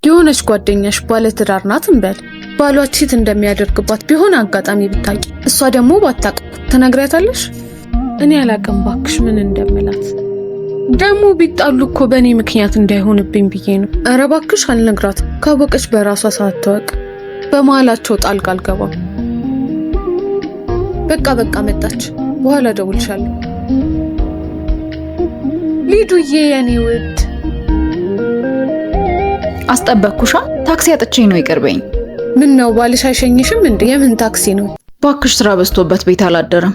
የሆነች ጓደኛሽ ባለ ትዳር ናት እንበል። ባሏ ቺት እንደሚያደርግባት ቢሆን አጋጣሚ ብታቂ፣ እሷ ደግሞ ባታቅ ትነግሪያታለሽ? እኔ አላቅም ባክሽ ምን እንደምላት። ደግሞ ቢጣሉ እኮ በእኔ ምክንያት እንዳይሆንብኝ ብዬ ነው። ኧረ ባክሽ አልነግራትም። ካወቀች በራሷ ሰዓት ተወቅ። በመሀላቸው ጣልቃ አልገባም። በቃ መጣች። በኋላ ደውልሻለሁ። ሊዱዬ የኔ ውድ አስጠበቅኩሻ። ታክሲ አጥቼ ነው ይቅርበኝ። ምን ነው ባልሽ አይሸኝሽም እንዴ? የምን ታክሲ ነው? ባክሽ ስራ በዝቶበት ቤት አላደረም።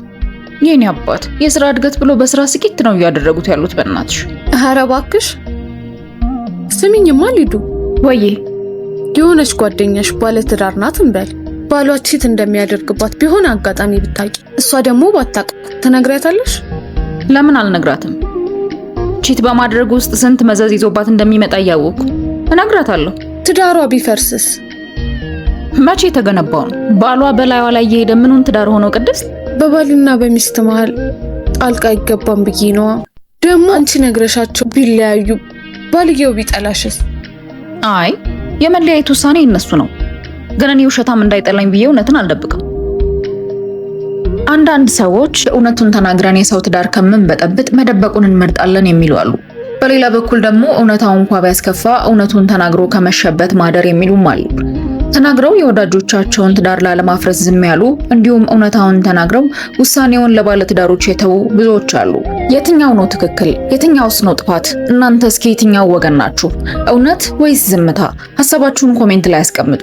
የኔ አባት የስራ እድገት ብሎ በስራ ስቂት ነው እያደረጉት ያሉት። በእናትሽ ኧረ ባክሽ ስሚኝማ ሊዱ። ወዬ የሆነች ጓደኛሽ ባለ ትዳር ናት እንበል። ባሏ ቺት እንደሚያደርግባት ቢሆን አጋጣሚ ብታቂ፣ እሷ ደግሞ ባታቅ ትነግሪያታለሽ? ለምን አልነግራትም? ቺት በማድረግ ውስጥ ስንት መዘዝ ይዞባት እንደሚመጣ እያወቅኩ እነግራታለሁ። ትዳሯ ቢፈርስስ? መቼ ተገነባው ነው? ባሏ በላይዋ ላይ እየሄደ ምኑን ትዳር ሆኖ ቅድስት? በባልና በሚስት መሃል ጣልቃ አይገባም ብዬ ነዋ። ደግሞ አንቺ ነግረሻቸው ቢለያዩ ባልየው ቢጠላሽስ? አይ የመለያየት ውሳኔ እነሱ ነው። ግን እኔ ውሸታም እንዳይጠላኝ ብዬ እውነትን አልደብቅም። አንዳንድ ሰዎች እውነቱን ተናግረን የሰው ትዳር ከምን በጠብጥ መደበቁን እንመርጣለን የሚሉ አሉ። በሌላ በኩል ደግሞ እውነታው እንኳን ቢያስከፋ እውነቱን ተናግሮ ከመሸበት ማደር የሚሉም አሉ። ተናግረው የወዳጆቻቸውን ትዳር ላለማፍረስ ዝም ያሉ፣ እንዲሁም እውነታውን ተናግረው ውሳኔውን ለባለ ትዳሮች የተው ብዙዎች አሉ። የትኛው ነው ትክክል? የትኛውስ ነው ጥፋት? እናንተ እስኪ የትኛው ወገን ናችሁ? እውነት ወይስ ዝምታ? ሐሳባችሁን ኮሜንት ላይ አስቀምጡ።